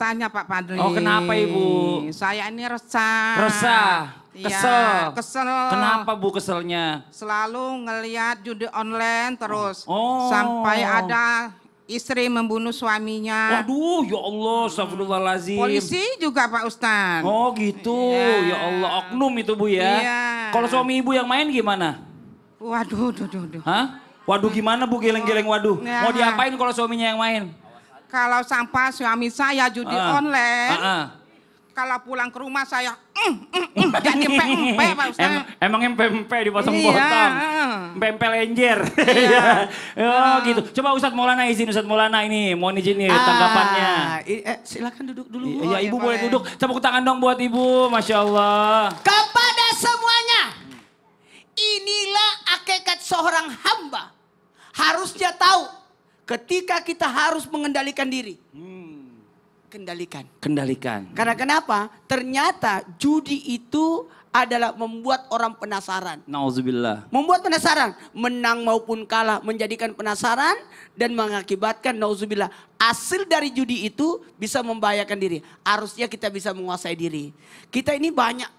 tanya Pak Padli. Oh, kenapa Ibu? Saya ini resah. Resah, kesel. Ya, kesel. Kenapa Bu keselnya? Selalu ngelihat judi online terus. Oh. Sampai ada istri membunuh suaminya. Waduh, ya Allah, astagfirullahaladzim. Polisi juga Pak Ustadz. Oh gitu, Iya. ya Allah, oknum itu Bu ya. Iya. Kalau suami Ibu yang main gimana? Waduh, duh. Hah? Waduh gimana Bu, geleng-geleng waduh? Ya. Mau diapain kalau suaminya yang main? Kalau sampai suami saya judi online, kalau pulang ke rumah saya jadi empe Pak Ustadz. Emang empe-empe dipotong Iya. potong. Empe-empe lenjer. Iya. Oh gitu. Coba Ustadz Maulana izin, Ustadz Maulana ini mohon izin nih tanggapannya. Silakan duduk dulu. Iya Ibu boleh boleh. duduk. Tepuk tangan dong buat Ibu, Masya Allah. Kepada semuanya, inilah hakikat seorang hamba. Harusnya tahu ketika kita harus mengendalikan diri. Kendalikan. Karena kenapa? Ternyata judi itu adalah membuat orang penasaran. Nauzubillah. Membuat penasaran, menang maupun kalah, menjadikan penasaran dan mengakibatkan nauzubillah. Hasil dari judi itu bisa membahayakan diri. Harusnya kita bisa menguasai diri. Kita ini banyak,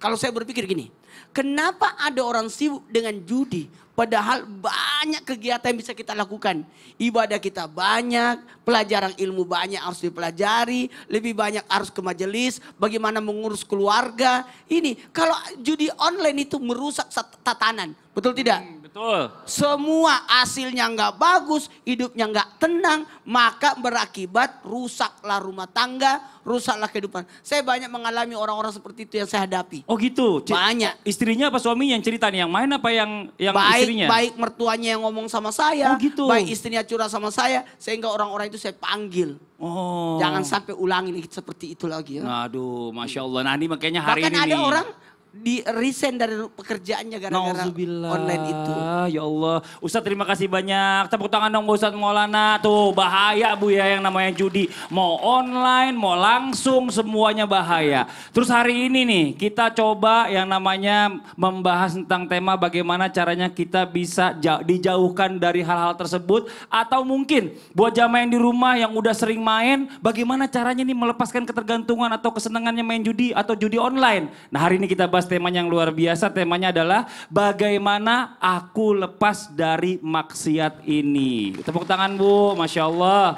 kalau saya berpikir gini, kenapa ada orang sibuk dengan judi? Padahal banyak kegiatan yang bisa kita lakukan. Ibadah kita banyak, pelajaran ilmu banyak harus dipelajari. Lebih banyak harus ke majelis, bagaimana mengurus keluarga. Ini kalau judi online itu merusak tatanan, betul tidak? Betul. Semua hasilnya nggak bagus, hidupnya nggak tenang, maka berakibat rusaklah rumah tangga, rusaklah kehidupan. Saya banyak mengalami orang-orang seperti itu yang saya hadapi. Oh gitu. Banyak. Istrinya apa suaminya yang cerita nih? Yang main apa yang istrinya? Baik mertuanya yang ngomong sama saya, Oh gitu. baik istrinya curhat sama saya, sehingga orang-orang itu saya panggil. Oh. Jangan sampai ulangi seperti itu lagi ya. Aduh, Masya Allah. Nah ini makanya hari Bahkan ini ada nih. orang di resign dari pekerjaannya gara-gara Nauzubillah. online itu. Ya Allah. Ustadz terima kasih banyak. Tepuk tangan dong Ustadz Maulana. Tuh bahaya Bu ya yang namanya judi. Mau online, mau langsung semuanya bahaya. Terus hari ini nih kita coba yang namanya membahas tentang tema bagaimana caranya kita bisa dijauhkan dari hal-hal tersebut. Atau mungkin buat jamaah yang di rumah yang udah sering main. Bagaimana caranya nih melepaskan ketergantungan atau kesenangannya main judi atau judi online. Nah hari ini kita bahas temanya yang luar biasa, temanya adalah bagaimana aku lepas dari maksiat ini. Tepuk tangan Bu, Masya Allah.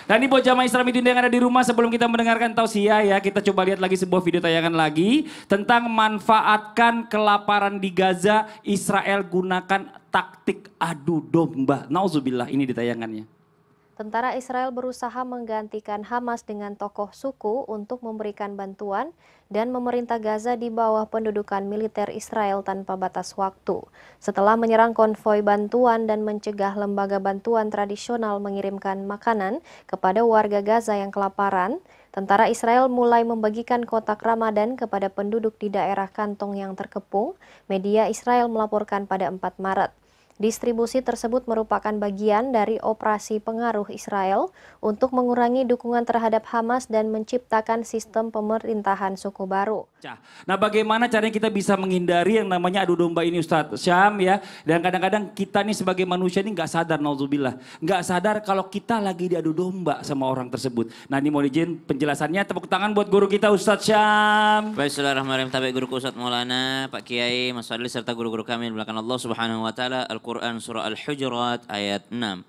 Dan ini buat jamaah Islami Dunia yang ada di rumah, sebelum kita mendengarkan tausiah ya, kita coba lihat lagi sebuah video tayangan lagi tentang manfaatkan kelaparan di Gaza, Israel gunakan taktik adu domba. Nauzubillah, ini di tayangannya. Tentara Israel berusaha menggantikan Hamas dengan tokoh suku untuk memberikan bantuan dan memerintah Gaza di bawah pendudukan militer Israel tanpa batas waktu. Setelah menyerang konvoi bantuan dan mencegah lembaga bantuan tradisional mengirimkan makanan kepada warga Gaza yang kelaparan, tentara Israel mulai membagikan kotak Ramadan kepada penduduk di daerah kantong yang terkepung, media Israel melaporkan pada 4 Maret. Distribusi tersebut merupakan bagian dari operasi pengaruh Israel untuk mengurangi dukungan terhadap Hamas dan menciptakan sistem pemerintahan suku baru. Nah bagaimana caranya kita bisa menghindari yang namanya adu domba ini Ustadz Syam ya. Dan kadang-kadang kita nih sebagai manusia ini gak sadar, nauzubillah. Gak sadar kalau kita lagi diadu domba sama orang tersebut. Nah ini mau izin penjelasannya, tepuk tangan buat guru kita Ustadz Syam. Baik, Bismillahirrahmanirrahim. Tabi guruku Ustadz Maulana, Pak Kiai, Mas Fadli serta guru-guru kami di belakang Allah Subhanahu wa taala. Al-Quran surah Al-Hujurat ayat 6.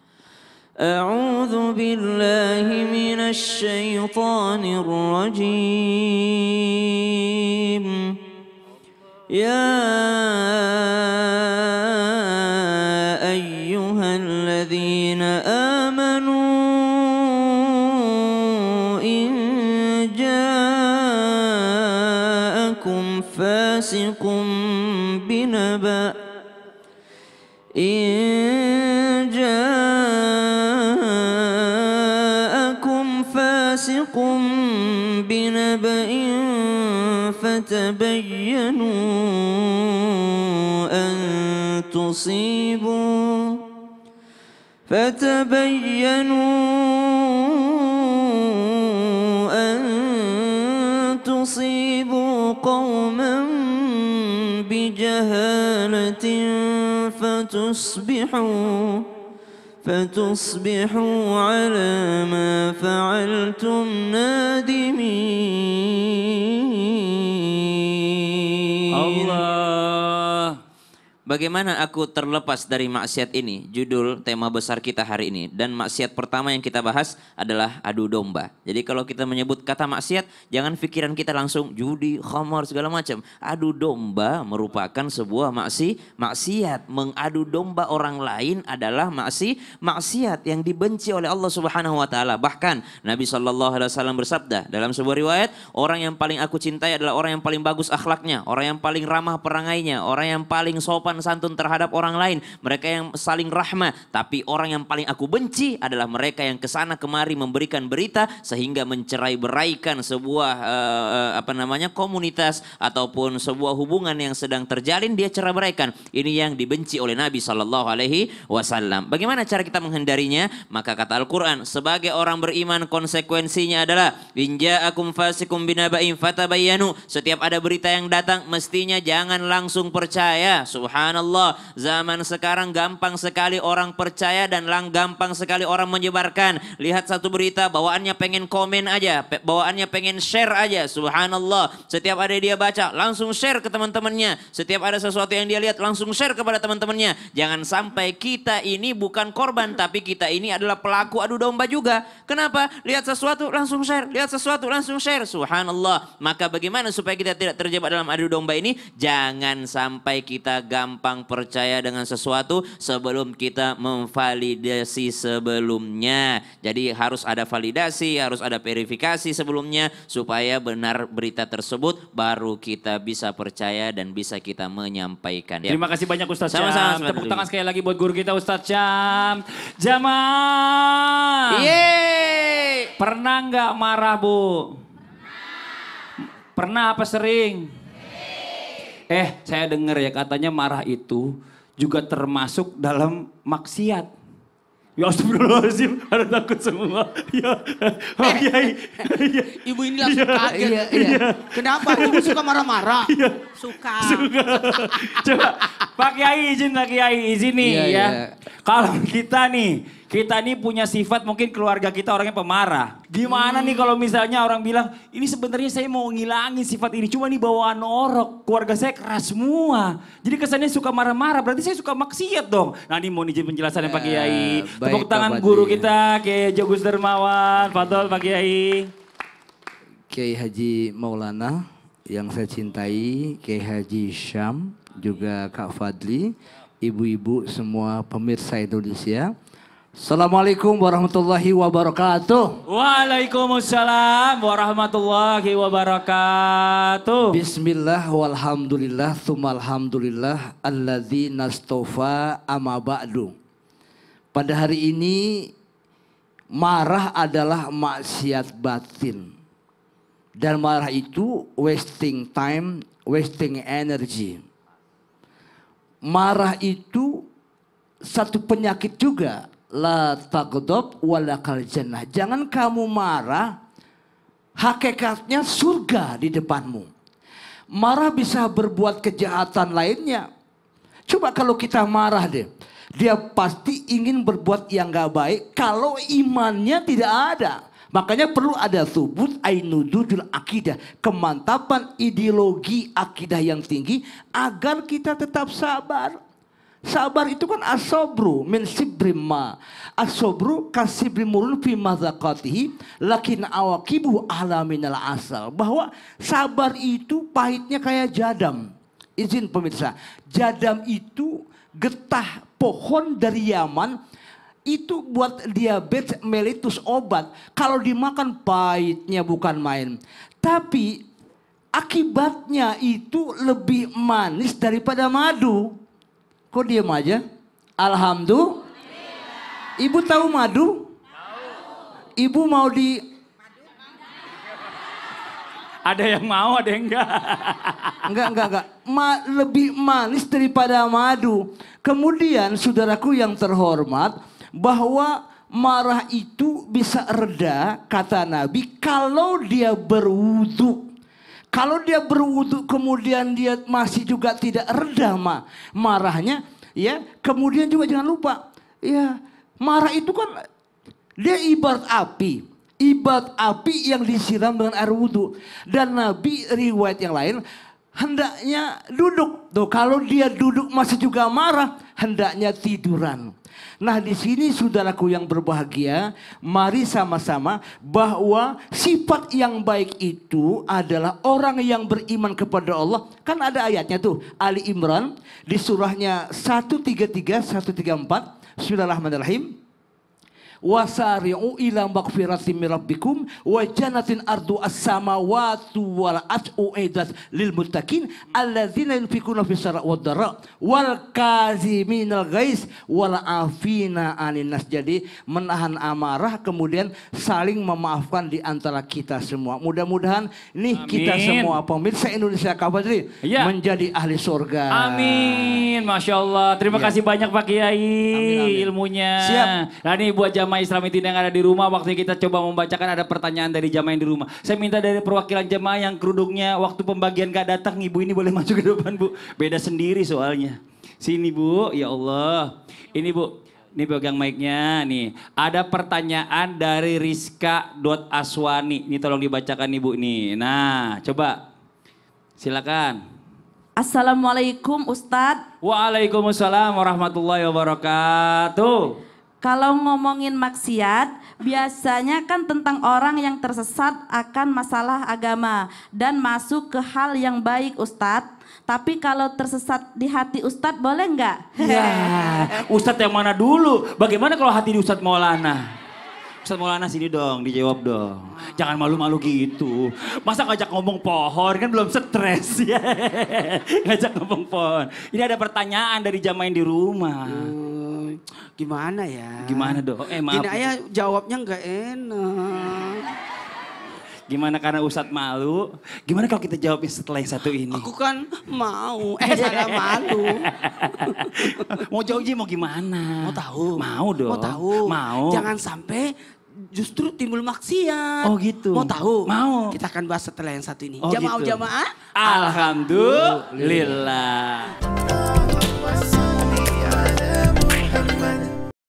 A'udzu billahi minasy syaithanir rajim. Ya ayyuhalladzina amanu in ja'akum fasiqun binaba إن جاءكم فاسق بنبأ فتبينوا أن تصيبوا قوما بجهالة فتصبحوا على ما فعلتم نادمين. Allah. Bagaimana aku terlepas dari maksiat ini? Judul tema besar kita hari ini. Dan maksiat pertama yang kita bahas adalah adu domba. Jadi kalau kita menyebut kata maksiat, jangan pikiran kita langsung judi, khamar, segala macam. Adu domba merupakan sebuah maksiat. Mengadu domba orang lain adalah maksiat yang dibenci oleh Allah Subhanahu wa taala. Bahkan Nabi SAW bersabda dalam sebuah riwayat, orang yang paling aku cintai adalah orang yang paling bagus akhlaknya, orang yang paling ramah perangainya, orang yang paling sopan santun terhadap orang lain, mereka yang saling rahmah. Tapi orang yang paling aku benci adalah mereka yang kesana kemari memberikan berita sehingga mencerai-beraikan sebuah komunitas ataupun sebuah hubungan yang sedang terjalin, dia cerai-beraikan. Ini yang dibenci oleh Nabi SAW. Bagaimana cara kita menghindarinya? Maka kata Al-Quran, sebagai orang beriman konsekuensinya adalah in ja'akum fasikum binaba'in fatabayyanu. Setiap ada berita yang datang mestinya jangan langsung percaya. Subhanallah, zaman sekarang gampang sekali orang percaya dan gampang sekali orang menyebarkan. Lihat satu berita, bawaannya pengen komen aja, bawaannya pengen share aja. Subhanallah, setiap ada dia baca, langsung share ke teman-temannya. Setiap ada sesuatu yang dia lihat, langsung share kepada teman-temannya. Jangan sampai kita ini bukan korban, tapi kita ini adalah pelaku adu domba juga. Kenapa? Lihat sesuatu, langsung share. Lihat sesuatu, langsung share. Subhanallah. Maka bagaimana supaya kita tidak terjebak dalam adu domba ini? Jangan sampai kita gampang percaya dengan sesuatu sebelum kita memvalidasi sebelumnya. Jadi harus ada validasi, harus ada verifikasi sebelumnya supaya benar berita tersebut, baru kita bisa percaya dan bisa kita menyampaikan. Terima kasih banyak Ustaz Syam. Sama-sama. Tepuk tangan sekali lagi buat guru kita Ustaz Syam. Jamaah. Yeay. Pernah nggak marah Bu? Pernah apa sering? Saya dengar ya katanya marah itu juga termasuk dalam maksiat. Ya astagfirullahaladzim, ada takut semua. Ya, Pak Kiai. Ibu ini langsung kaget. Iya. Kenapa? Ibu suka marah-marah? Suka. Coba Pak Kiai izin nih ya. Iya. Kalau kita nih punya sifat, mungkin keluarga kita orangnya pemarah. Gimana nih kalau misalnya orang bilang, ini sebenarnya saya mau ngilangin sifat ini, cuma nih bawaan orok, keluarga saya keras semua. Jadi kesannya suka marah-marah, berarti saya suka maksiat dong. Nah ini mau izin penjelasannya Pak Kiai. Tepuk tangan guru kita, Kiai Jogus Dermawan. Fadol Pak Kiai. Kiai Haji Maulana yang saya cintai, Kiai Haji Syam, juga Kak Fadli, ibu-ibu semua pemirsa Indonesia. Assalamualaikum warahmatullahi wabarakatuh. Waalaikumsalam warahmatullahi wabarakatuh. Bismillah walhamdulillah tsummalhamdulillah alladzi nastofa amma ba'du. Pada hari ini marah adalah maksiat batin. Dan marah itu wasting time, wasting energy. Marah itu satu penyakit juga. La taghdab walakal jannah. Jangan kamu marah, hakikatnya surga di depanmu. Marah bisa berbuat kejahatan lainnya. Coba kalau kita marah deh, dia pasti ingin berbuat yang gak baik kalau imannya tidak ada. Makanya perlu ada thubut ainududul akidah, kemantapan ideologi akidah yang tinggi agar kita tetap sabar. Sabar itu kan asobru min sibrimma. Asobru kasibrimurun fi mazaqatihi lakin awakibu ahla minal asal. Bahwa sabar itu pahitnya kayak jadam. Izin pemirsa, jadam itu getah pohon dari Yaman. Itu buat diabetes mellitus obat. Kalau dimakan pahitnya bukan main. Tapi akibatnya itu lebih manis daripada madu. Kok diam aja? Alhamdulillah. Ibu tahu madu? Tahu. Ibu mau di... Ada yang mau, ada yang enggak. Enggak. Lebih manis daripada madu. Kemudian saudaraku yang terhormat, bahwa marah itu bisa reda, kata Nabi, kalau dia berwudu. Kalau dia berwudu kemudian dia masih juga tidak reda marahnya, ya. Kemudian juga jangan lupa, ya, Marah itu kan dia ibarat api. Ibarat api yang disiram dengan air wudhu. Dan Nabi riwayat yang lain hendaknya duduk. Tuh, kalau dia duduk masih juga marah, hendaknya tiduran. Nah di sini saudaraku yang berbahagia, mari sama-sama bahwa sifat yang baik itu adalah orang yang beriman kepada Allah. Kan ada ayatnya tuh, Ali Imran di surahnya 133, 134. Bismillahirrahmanirrahim. Wasari'u ila maghfiratin min rabbikum wa jannatin ardu as-samawati wal ardu uiddat lil muttaqin alladzina yunfikuna fis sarai wad dara wal kaziminal ghaiz wal afina 'anil nas. Jadi menahan amarah kemudian saling memaafkan di antara kita semua. Mudah-mudahan nih kita semua pemirsa Indonesia Kabar menjadi ahli surga. Amin. Masya Allah. Terima kasih banyak Pak Kiai ilmunya. Siap. Nah ini buat jamaah Islam yang ada di rumah, waktu kita coba membacakan ada pertanyaan dari jamaah yang di rumah. Saya minta dari perwakilan jamaah yang kerudungnya waktu pembagian gak datang, ibu ini boleh masuk ke depan Bu. Beda sendiri soalnya. Sini Bu, ya Allah. Ini Bu, ini pegang mic-nya nih. Ada pertanyaan dari Rizka.Aswani. Ini tolong dibacakan Ibu nih. Nah, coba. Silakan. Assalamualaikum Ustadz. Waalaikumsalam warahmatullahi wabarakatuh. Kalau ngomongin maksiat, biasanya kan tentang orang yang tersesat akan masalah agama dan masuk ke hal yang baik Ustadz. Tapi kalau tersesat di hati Ustadz boleh nggak? Ya, Ustadz yang mana dulu? Bagaimana kalau hati di Ustadz Maulana? Ustadz Maulana sini dong, dijawab dong. Jangan malu-malu gitu. Masa ngajak ngomong pohon, kan belum stres ya. Ngajak ngomong pohon. Ini ada pertanyaan dari jamaah yang di rumah. Gimana ya? Gimana dong? Maaf. Gini aja jawabnya nggak enak. Gimana karena Ustadz malu? Gimana kalau kita jawabnya setelah yang satu ini? Aku kan mau, salah malu. Mau jauh mau gimana? Mau tahu? Mau dong. Mau tahu? Mau. Jangan sampai justru timbul maksiat. Oh gitu? Mau tahu? Mau. Kita akan bahas setelah yang satu ini. Oh Jamaah-jamaah. Alhamdulillah.